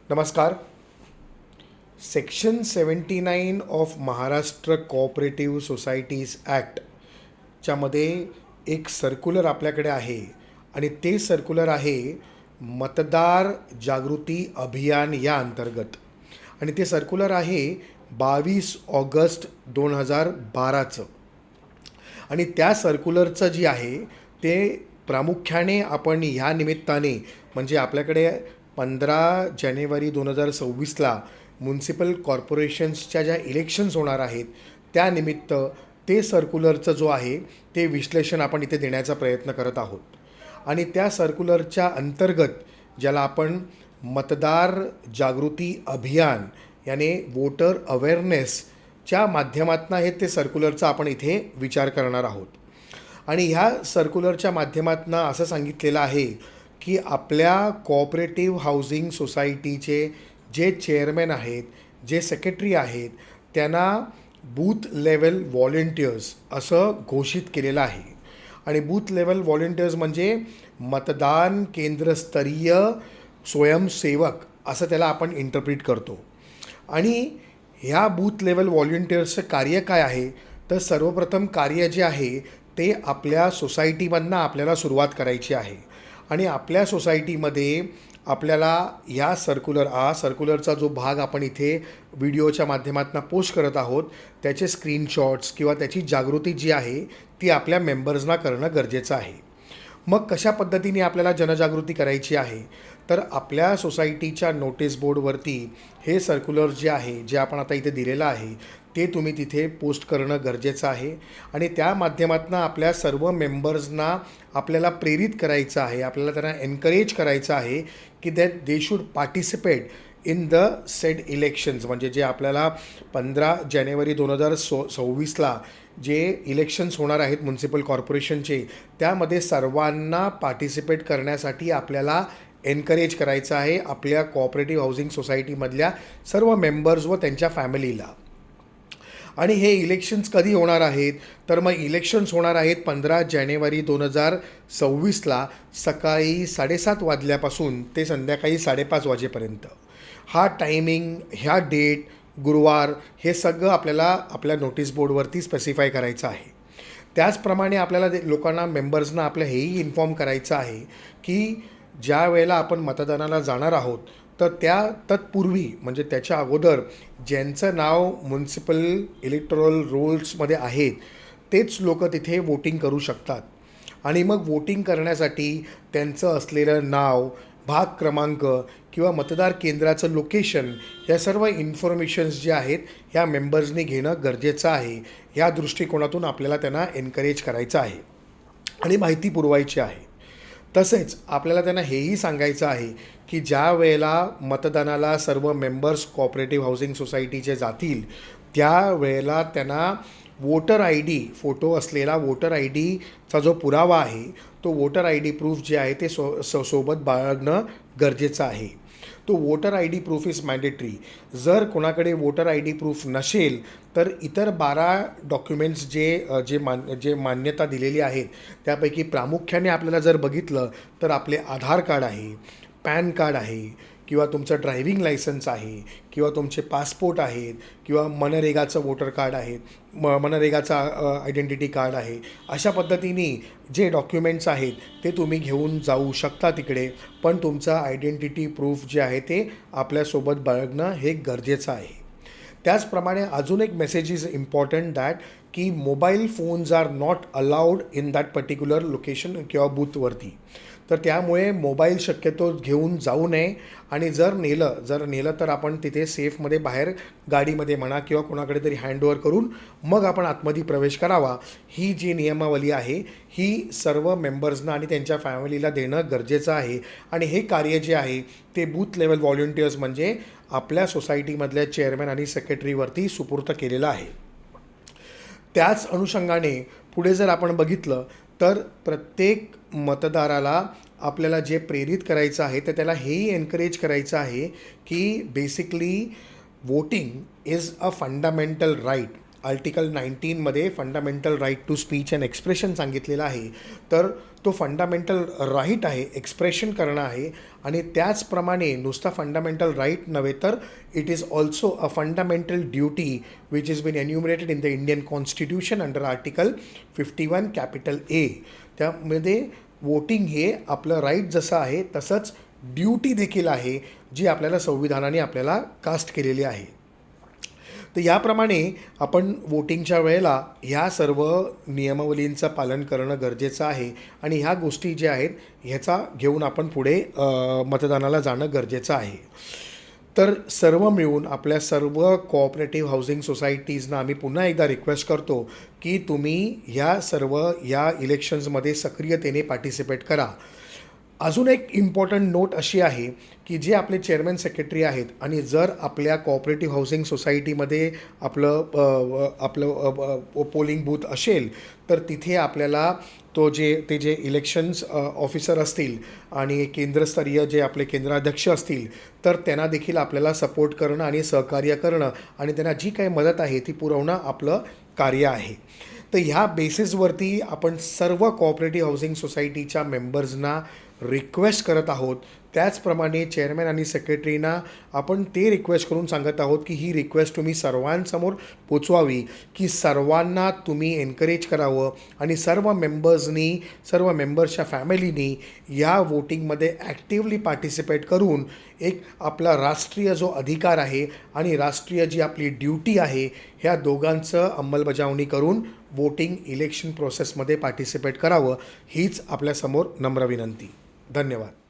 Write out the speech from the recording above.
नमस्कार. Section 79 of Maharashtra co-operative societies ॲक्टच्यामध्ये एक सर्क्युलर आपल्याकडे आहे आणि ते सर्क्युलर आहे मतदार जागृती अभियान या अंतर्गत. आणि ते सर्क्युलर आहे 22 ऑगस्ट 2012चं. आणि त्या सर्क्युलरचं जी आहे ते प्रामुख्याने आपण ह्या निमित्ताने म्हणजे आपल्याकडे 15 जानेवारी 2026ला म्युन्सिपल कॉर्पोरेशन्सच्या ज्या इलेक्शन्स होणार आहेत त्यानिमित्त ते सर्क्युलरचं जो आहे ते विश्लेषण आपण इथे देण्याचा प्रयत्न करत आहोत. आणि त्या सर्क्युलरच्या अंतर्गत ज्याला आपण मतदार जागृती अभियान याने वोटर अवेअरनेसच्या माध्यमातून हे ते सर्क्युलरचा आपण इथे विचार करणार आहोत. आणि ह्या सर्क्युलरच्या माध्यमातून असं सांगितलेलं आहे की आपल्या कोऑपरेटिव्ह हाऊसिंग सोसायटीचे जे चेअरमॅन आहेत, जे सेक्रेटरी आहेत, त्यांना बूथ लेवल व्हॉलेंटियर्स असं घोषित केलेलं आहे. आणि बूथ लेवल व्हॉलेंटियर्स म्हणजे मतदान केंद्रस्तरीय स्वयंसेवक असं त्याला आपण इंटरप्रिट करतो. आणि ह्या बूथ लेवल व्हॉलेंटियर्सचं कार्य काय आहे तर सर्वप्रथम कार्य जे आहे ते आपल्या सोसायटीमधनं आपल्याला सुरुवात करायची आहे. आणि आपल्या सोसायटीमध्ये आपल्याला ह्या सर्क्युलरचा जो भाग आपण इथे व्हिडिओच्या माध्यमातून पोस्ट करत आहोत त्याचे स्क्रीनशॉट्स किंवा त्याची जागृती जी आहे ती आपल्या मेंबर्सना करणं गरजेचं आहे. मग कशा पद्धतीने आपल्याला जनजागृती करायची आहे तर आपल्या सोसायटीच्या नोटीस बोर्डवरती हे सर्क्युलर जे आहे जे आपण आता इथे दिलेलं आहे ते तुम्ही तिथे पोस्ट करणं गरजेचं आहे. आणि त्या माध्यमातून आपल्या सर्व मेंबर्सना आपल्याला प्रेरित करायचं आहे, आपल्याला त्यांना एनकरेज करायचं आहे की that they should participate in the sed elections. म्हणजे जे आपल्याला 15 जानेवारी 2026ला जे इलेक्शन्स होणार आहेत म्युन्सिपल कॉर्पोरेशनचे त्यामध्ये सर्वांना पार्टिसिपेट करण्यासाठी आपल्याला एनकरेज करायचं आहे आपल्या कोऑपरेटिव्ह हाऊसिंग सोसायटीमधल्या सर्व मेंबर्स व त्यांच्या फॅमिलीला. आणि हे इलेक्शन्स कधी होणार आहेत तर मग इलेक्शन्स होणार आहेत 15 जानेवारी 2026ला सकाळी 7:30 वाजल्यापासून ते संध्याकाळी 5:30 वाजेपर्यंत. हा टायमिंग, ह्या डेट, गुरुवार हे सगळं आपल्याला आपल्या नोटीस बोर्डवरती स्पेसिफाय करायचं आहे. त्याचप्रमाणे आपल्याला लोकांना मेंबर्सना आपलं हेही इन्फॉर्म करायचं आहे की ज्या वेळेला आपण मतदानाला जाणार आहोत तर तत्पूर्वी म्हणजे त्याच्या अगोदर ज्यांचं नाव म्युन्सिपल इलेक्टोरल रोल्समध्ये आहेत तेच लोक तिथे वोटिंग करू शकतात. आणि मग वोटिंग करण्यासाठी त्यांचं असलेलं नाव, भाग क्रमांक किंवा मतदार केंद्राचं लोकेशन या सर्व इन्फॉर्मेशन्स जे आहेत ह्या मेंबर्सनी घेणं गरजेचं आहे. ह्या दृष्टिकोनातून आपल्याला त्यांना एनकरेज करायचं आहे आणि माहिती पुरवायची आहे. तसेच आपल्याला त्यांना हेही सांगायचं आहे की ज्या वेळेला मतदानाला सर्व मेंबर्स कोऑपरेटिव्ह हाऊसिंग सोसायटीचे जातील त्या वेळेला त्यांना वोटर आय डी, फोटो असलेला वोटर आय डीचा जो पुरावा आहे तो वोटर आय डी प्रूफ जे आहे ते सोबत बाळगणं गरजेचं आहे. तो voter I D proof is mandatory. जर कोणाकडे वोटर आय डी प्रूफ नसेल तर इतर 12 डॉक्युमेंट्स जे मान्यता दिलेली आहेत त्यापैकी प्रामुख्याने आपल्याला जर बघितलं तर आपले आधार कार्ड आहे, पॅन कार्ड आहे किंवा तुमचं ड्रायव्हिंग लायसन्स आहे किंवा तुमचे पासपोर्ट आहेत किंवा मनरेगाचं वोटर कार्ड आहे, मनरेगाचा आयडेंटिटी कार्ड आहे. अशा पद्धतीने जे डॉक्युमेंट्स आहेत ते तुम्ही घेऊन जाऊ शकता तिकडे. पण तुमचं आयडेंटिटी प्रूफ जे आहे ते आपल्यासोबत बाळगणं हे गरजेचं आहे. त्याचप्रमाणे अजून एक मेसेज इज इम्पॉर्टंट दॅट की mobile phones are not allowed in that particular location किंवा बूथवरती. तर त्यामुळे मोबाईल शक्यतो घेऊन जाऊ नये. आणि जर नेलं तर आपण तिथे सेफमध्ये बाहेर गाडीमध्ये म्हणा किंवा कोणाकडे तरी हँडओव्हर करून मग आपण आतमध्ये प्रवेश करावा. ही जी नियमावली आहे ही सर्व मेंबर्सना आणि त्यांच्या फॅमिलीला देणं गरजेचं आहे. आणि हे कार्य जे आहे ते बूथ लेवल व्हॉलेंटियर्स म्हणजे आपल्या सोसायटीमधल्या चेअरमॅन आणि सेक्रेटरीवरती सुपूर्त केलेलं आहे. त्याच अनुषंगाने पुढे जर आपण बघितलं तर प्रत्येक मतदाराला आपल्याला जे प्रेरित करायचं आहे तर त्याला हेही एनकरेज करायचं आहे की basically voting is a fundamental right. Article 19मध्ये fundamental right to speech and expression सांगितलेलं आहे. तर तो फंडामेंटल राईट आहे, एक्सप्रेशन करणं आहे. आणि त्याचप्रमाणे नुसता फंडामेंटल राईट नव्हे तर it is also a fundamental duty which is been enumerated in the Indian constitution under article 51 capital A. त्यामध्ये वोटिंग हे आपलं राईट जसं आहे तसंच ड्युटी देखील आहे, जी आपल्याला संविधानाने आपल्याला कास्ट केलेली आहे. तर याप्रमाणे आपण वोटिंगच्या वेळेला ह्या सर्व नियमावलींचं पालन करणं गरजेचं आहे. आणि ह्या गोष्टी ज्या आहेत ह्याचा घेऊन आपण पुढे मतदानाला जाणं गरजेचं आहे. तर सर्व मिळून आपल्या सर्व कोऑपरेटिव्ह हाऊसिंग सोसायटीजना आम्ही पुन्हा एकदा रिक्वेस्ट करतो की तुम्ही या इलेक्शन्समध्ये सक्रियतेने पार्टिसिपेट करा. अजून एक इम्पॉर्टंट नोट अशी आहे की जे आपले चेअरमॅन सेक्रेटरी आहेत आणि जर आपल्या कोऑपरेटिव्ह हाऊसिंग सोसायटीमध्ये आपलं पोलिंग बूथ असेल तर तिथे आपल्याला ते जे इलेक्शन्स ऑफिसर असतील आणि केंद्रस्तरीय जे आपले केंद्राध्यक्ष असतील तर त्यांना देखील आपल्याला सपोर्ट करणं आणि सहकार्य करणं आणि त्यांना जी काही मदत आहे ती पुरवणं आपलं कार्य आहे. तर ह्या बेसिसवरती आपण सर्व कोऑपरेटिव्ह हाऊसिंग सोसायटीच्या मेंबर्सना रिक्वेस्ट करत आहोत. त्याचप्रमाणे चेअरमॅन आणि सेक्रेटरीना आपण ते रिक्वेस्ट करून सांगत आहोत की ही रिक्वेस्ट तुम्ही सर्वांसमोर पोचवावी की सर्वांना तुम्ही एनकरेज करावं आणि सर्व मेंबर्सच्या फॅमिलीनी या वोटिंगमध्ये ॲक्टिवली पार्टिसिपेट करून एक आपला राष्ट्रीय जो अधिकार आहे आणि राष्ट्रीय जी आपली ड्युटी आहे ह्या दोघांचं अंमलबजावणी करून वोटिंग इलेक्शन प्रोसेसमध्ये पार्टिसिपेट करावं हीच आपल्यासमोर नम्र विनंती. धन्यवाद.